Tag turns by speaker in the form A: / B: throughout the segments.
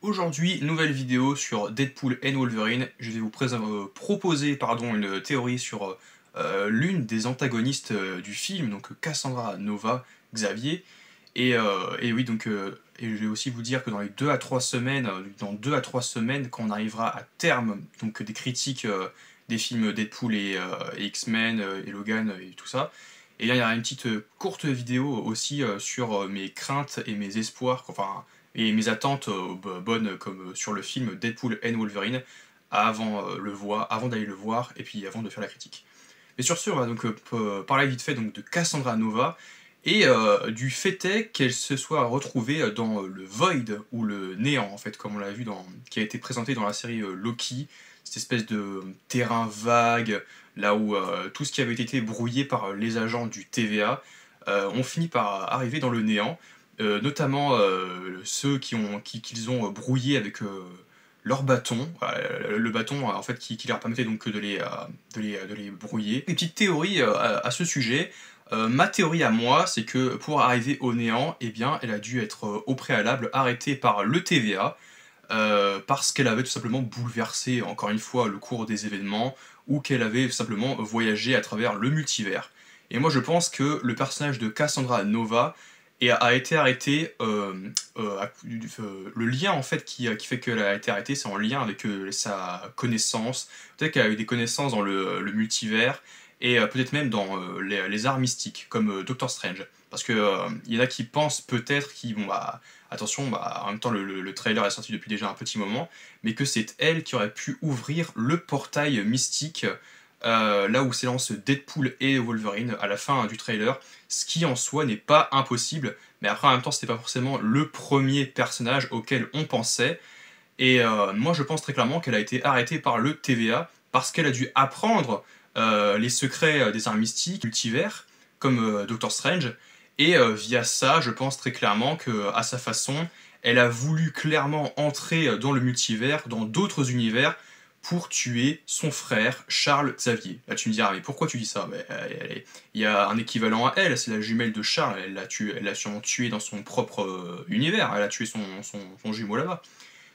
A: Aujourd'hui, nouvelle vidéo sur Deadpool and Wolverine. Je vais vous proposer une théorie sur l'une des antagonistes du film, donc Cassandra Nova, Xavier. Et oui, et je vais aussi vous dire que dans les 2 à 3 semaines, dans 2 à 3 semaines, quand on arrivera à terme donc des critiques des films Deadpool et X-Men et Logan et tout ça, et là il y aura une petite courte vidéo aussi sur mes craintes et mes espoirs, enfin et mes attentes bonnes comme sur le film Deadpool and Wolverine avant d'aller le voir et puis avant de faire la critique. Mais sur ce, on va donc parler vite fait donc, de Cassandra Nova et du fait est qu'elle se soit retrouvée dans le Void ou le néant en fait, comme on l'a vu qui a été présenté dans la série Loki, cette espèce de terrain vague là où tout ce qui avait été brouillé par les agents du TVA ont fini par arriver dans le néant, notamment ceux qu'ils ont brouillé avec leur bâton, le bâton en fait qui leur permettait donc de les brouiller. Une petite théorie à ce sujet. Ma théorie à moi, c'est que pour arriver au néant, eh bien, elle a dû être au préalable arrêtée par le TVA parce qu'elle avait tout simplement bouleversé encore une fois le cours des événements ou qu'elle avait tout simplement voyagé à travers le multivers. Et moi je pense que le personnage de Cassandra Nova a été arrêté, le lien en fait qui fait qu'elle a été arrêtée, c'est en lien avec sa connaissance, peut-être qu'elle a eu des connaissances dans le multivers, et peut-être même dans les arts mystiques, comme Doctor Strange. Parce que il y en a qui pensent peut-être attention, en même temps le trailer est sorti depuis déjà un petit moment, mais que c'est elle qui aurait pu ouvrir le portail mystique là où s'élancent Deadpool et Wolverine à la fin du trailer, ce qui en soi n'est pas impossible, mais après en même temps c'était pas forcément le premier personnage auquel on pensait, et moi je pense très clairement qu'elle a été arrêtée par le TVA parce qu'elle a dû apprendre les secrets des arts mystiques, multivers, comme Doctor Strange, et via ça je pense très clairement que à sa façon, elle a voulu clairement entrer dans le multivers, dans d'autres univers, pour tuer son frère Charles Xavier. Là tu me diras, mais pourquoi tu dis ça? Il y a un équivalent à elle, c'est la jumelle de Charles, elle l'a sûrement tué dans son propre univers, elle a tué son jumeau là-bas.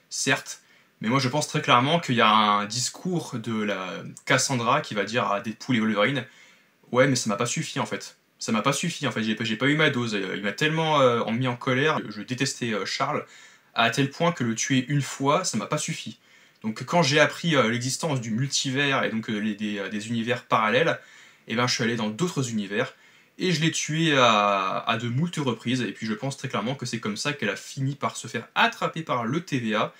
A: Certes, mais moi je pense très clairement qu'il y a un discours de la Cassandra qui va dire à Deadpool et Wolverine, ouais mais ça m'a pas suffi en fait. Ça m'a pas suffi en fait, j'ai pas eu ma dose. Il m'a tellement mis en colère, je détestais Charles, à tel point que le tuer une fois, ça m'a pas suffi. Donc quand j'ai appris l'existence du multivers et donc des univers parallèles, et ben je suis allé dans d'autres univers et je l'ai tué à de moultes reprises. Et puis je pense très clairement que c'est comme ça qu'elle a fini par se faire attraper par le TVA,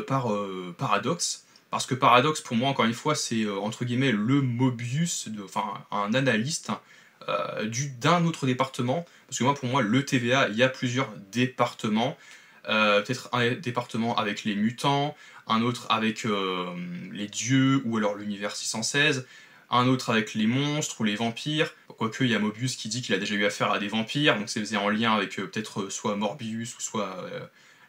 A: par Paradox. Parce que Paradox, pour moi, encore une fois, c'est entre guillemets le Mobius, enfin un analyste d'un autre département. Parce que moi, pour moi, le TVA, il y a plusieurs départements. Peut-être un département avec les mutants, un autre avec les dieux ou alors l'univers 616, un autre avec les monstres ou les vampires. Quoique, il y a Mobius qui dit qu'il a déjà eu affaire à des vampires, donc c'est en lien avec peut-être soit Morbius ou soit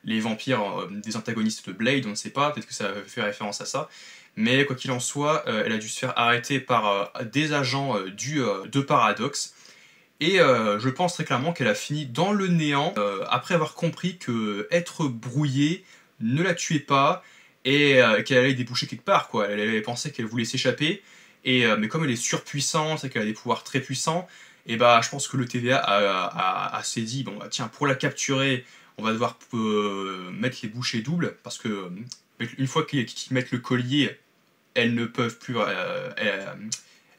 A: les vampires des antagonistes de Blade, on ne sait pas, peut-être que ça fait référence à ça. Mais quoi qu'il en soit, elle a dû se faire arrêter par des agents de Paradox. Et je pense très clairement qu'elle a fini dans le néant après avoir compris que être brouillée ne la tuait pas et qu'elle allait déboucher quelque part, quoi. Elle avait pensé qu'elle voulait s'échapper, et mais comme elle est surpuissante et qu'elle a des pouvoirs très puissants, et bah je pense que le TVA s'est dit, bon bah tiens, pour la capturer, on va devoir mettre les bouchées doubles, parce que une fois qu'ils mettent le collier, elles ne peuvent plus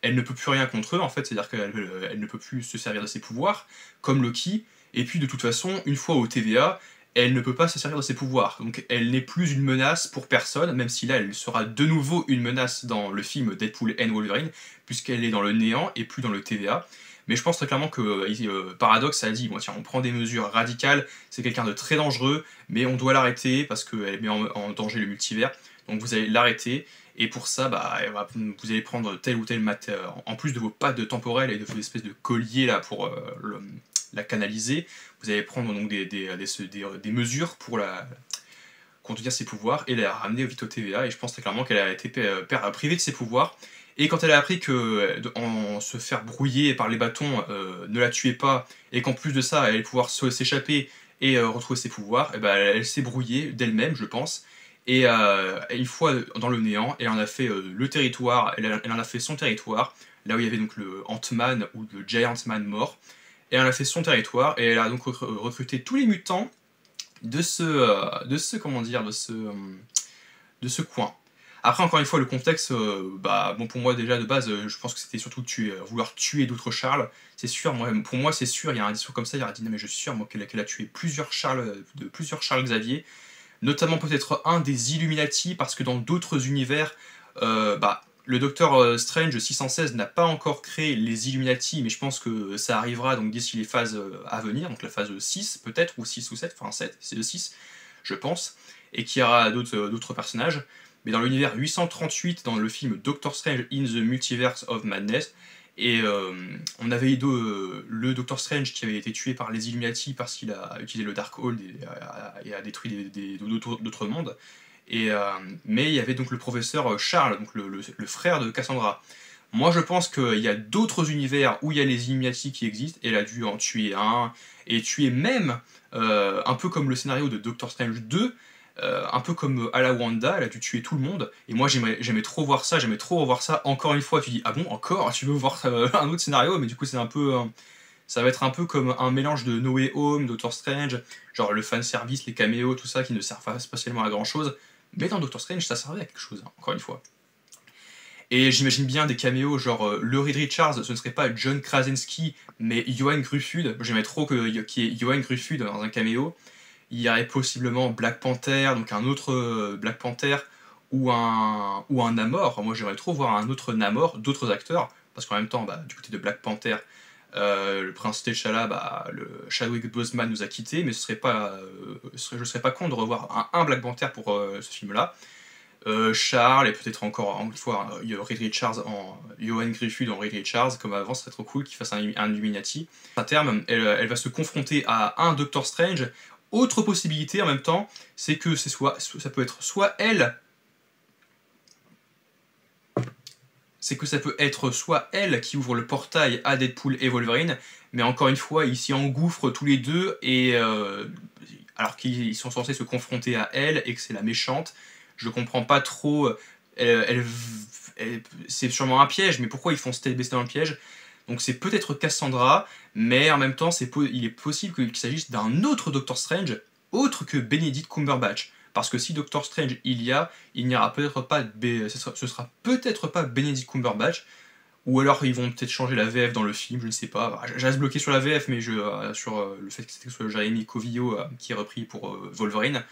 A: elle ne peut plus rien contre eux, en fait, c'est-à-dire qu'elle ne peut plus se servir de ses pouvoirs, comme Loki, et puis de toute façon, une fois au TVA, elle ne peut pas se servir de ses pouvoirs, donc elle n'est plus une menace pour personne, même si là elle sera de nouveau une menace dans le film Deadpool and Wolverine, puisqu'elle est dans le néant et plus dans le TVA. Mais je pense très clairement que Paradox a dit, bon tiens, on prend des mesures radicales, c'est quelqu'un de très dangereux, mais on doit l'arrêter parce qu'elle met en danger le multivers, donc vous allez l'arrêter, et pour ça, bah, vous allez prendre tel ou tel en plus de vos pattes temporelles et de vos espèces de colliers là pour la canaliser, vous allez prendre donc des mesures pour contenir ses pouvoirs et la ramener vite au TVA. Et je pense très clairement qu'elle a été privée de ses pouvoirs. Et quand elle a appris que en se faire brouiller par les bâtons ne la tuait pas, et qu'en plus de ça, elle allait pouvoir s'échapper et retrouver ses pouvoirs, et bah, elle s'est brouillée d'elle-même, je pense. Et une fois dans le néant, elle en a fait le territoire, elle en a fait son territoire, là où il y avait donc le Ant-Man ou le Giant Man mort. Et elle a fait son territoire, et elle a donc recruté tous les mutants comment dire, de ce coin. Après, encore une fois, le contexte, bah, bon, pour moi, déjà, de base, je pense que c'était surtout vouloir tuer d'autres Charles. C'est sûr, pour moi, c'est sûr, il y a un discours comme ça, il y a dit, non, mais je suis sûr, moi, qu'elle a tué plusieurs Charles, plusieurs Charles Xavier, notamment peut-être un des Illuminati, parce que dans d'autres univers, bah, le Docteur Strange 616 n'a pas encore créé les Illuminati, mais je pense que ça arrivera donc d'ici les phases à venir, donc la phase 6 peut-être, ou 6 ou 7, enfin 7, c'est le 6, je pense, et qu'il y aura d'autres personnages. Mais dans l'univers 838, dans le film Doctor Strange in the Multiverse of Madness, et on avait eu le Doctor Strange qui avait été tué par les Illuminati parce qu'il a utilisé le Darkhold et a détruit d'autres mondes. Mais il y avait donc le professeur Charles, donc le frère de Cassandra. Moi je pense qu'il y a d'autres univers où il y a les Illuminati qui existent, et elle a dû en tuer un, et tuer même, un peu comme le scénario de Doctor Strange 2, un peu comme à la Wanda, elle a dû tuer tout le monde, et moi j'aimais trop voir ça, j'aimais trop revoir ça encore une fois. Tu dis, ah bon, encore? Tu veux voir un autre scénario? Mais du coup c'est un peu... ça va être un peu comme un mélange de No Way Home, Doctor Strange, genre le fanservice, les caméos, tout ça qui ne servent pas spécialement à grand chose, mais dans Doctor Strange ça servait à quelque chose, hein, encore une fois. Et j'imagine bien des caméos, genre le Reed Richards, ce ne serait pas John Krasinski, mais Johan Gruffudd. J'aimerais trop qu'il y ait Johan Gruffudd dans un caméo. Il y aurait possiblement Black Panther, donc un autre Black Panther, ou un Namor. Moi j'aimerais trop voir un autre Namor, d'autres acteurs, parce qu'en même temps, bah, du côté de Black Panther, le prince T'Challa, bah, le Chadwick Boseman nous a quittés, mais je serais pas con de revoir un Black Panther pour ce film-là. Charles, et peut-être encore une fois Reed Richards Johan Gruffudd en Reed Richards, comme avant, ce serait trop cool qu'il fasse un Illuminati. À terme, elle va se confronter à un Doctor Strange. Autre possibilité en même temps, c'est que ça peut être soit elle, qui ouvre le portail à Deadpool et Wolverine, mais encore une fois, ils s'y engouffrent tous les deux, et alors qu'ils sont censés se confronter à elle, et que c'est la méchante. Je comprends pas trop. C'est sûrement un piège, mais pourquoi ils font se baisser dans le piège? Donc c'est peut-être Cassandra, mais en même temps, il est possible qu'il s'agisse d'un autre Doctor Strange, autre que Benedict Cumberbatch. Parce que si Doctor Strange il n'y aura peut-être pas, ce sera peut-être pas Benedict Cumberbatch, ou alors ils vont peut-être changer la VF dans le film, je ne sais pas. Je reste bloqué sur la VF, mais sur le fait que c'était soit Jeremy Covillo qui est repris pour Wolverine.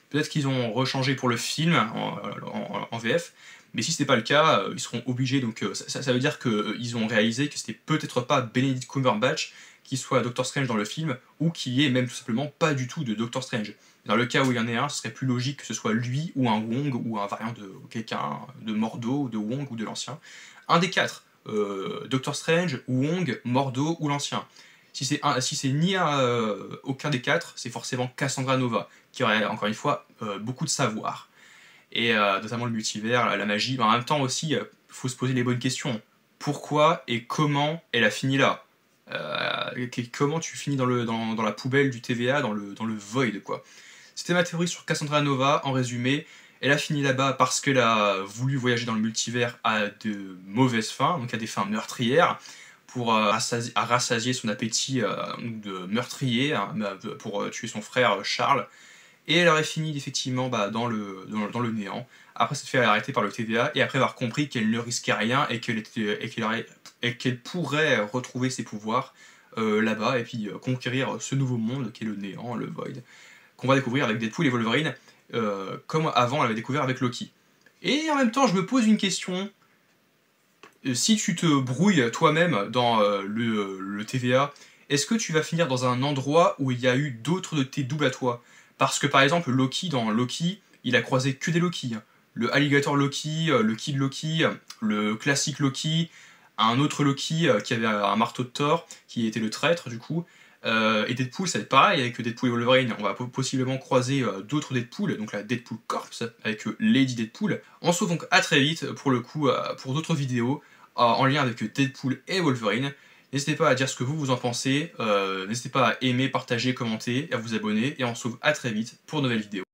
A: Peut-être qu'ils ont rechangé pour le film en VF, mais si ce n'est pas le cas, ils seront obligés. Donc ça veut dire qu'ils ont réalisé que c'était peut-être pas Benedict Cumberbatch qui soit Doctor Strange dans le film, ou qu'il y ait même tout simplement pas du tout de Doctor Strange. Dans le cas où il y en ait un, ce serait plus logique que ce soit lui, ou un Wong, ou un variant de quelqu'un, de Mordo, de Wong, ou de l'ancien. Un des quatre, Doctor Strange, Wong, Mordo, ou l'ancien. Si c'est ni aucun des quatre, c'est forcément Cassandra Nova, qui aurait encore une fois beaucoup de savoir. Et notamment le multivers, la magie. Mais en même temps aussi, il faut se poser les bonnes questions. Pourquoi et comment elle a fini là? Comment tu finis dans la poubelle du TVA, dans le void, quoi. C'était ma théorie sur Cassandra Nova. En résumé, elle a fini là-bas parce qu'elle a voulu voyager dans le multivers à de mauvaises fins, donc à des fins meurtrières, pour rassasier son appétit de meurtrier, hein, pour tuer son frère Charles. Et elle aurait fini effectivement dans le néant, après s'être fait arrêter par le TVA, et après avoir compris qu'elle ne risquait rien, et qu'elle pourrait retrouver ses pouvoirs là-bas, et puis conquérir ce nouveau monde qui est le néant, le Void, qu'on va découvrir avec Deadpool et Wolverine, comme avant elle avait découvert avec Loki. Et en même temps, je me pose une question. Si tu te brouilles toi-même dans le TVA, est-ce que tu vas finir dans un endroit où il y a eu d'autres de tes doubles à toi? Parce que par exemple, Loki, dans Loki, il a croisé que des Loki. Le Alligator Loki, le Kid Loki, le classique Loki, un autre Loki qui avait un marteau de Thor, qui était le traître du coup. Et Deadpool, ça va être pareil, avec Deadpool et Wolverine, on va possiblement croiser d'autres Deadpool, donc la Deadpool Corps, avec Lady Deadpool. On se retrouve donc à très vite, pour le coup, pour d'autres vidéos, en lien avec Deadpool et Wolverine. N'hésitez pas à dire ce que vous en pensez, n'hésitez pas à aimer, partager, commenter, à vous abonner, et on se retrouve à très vite pour de nouvelles vidéos.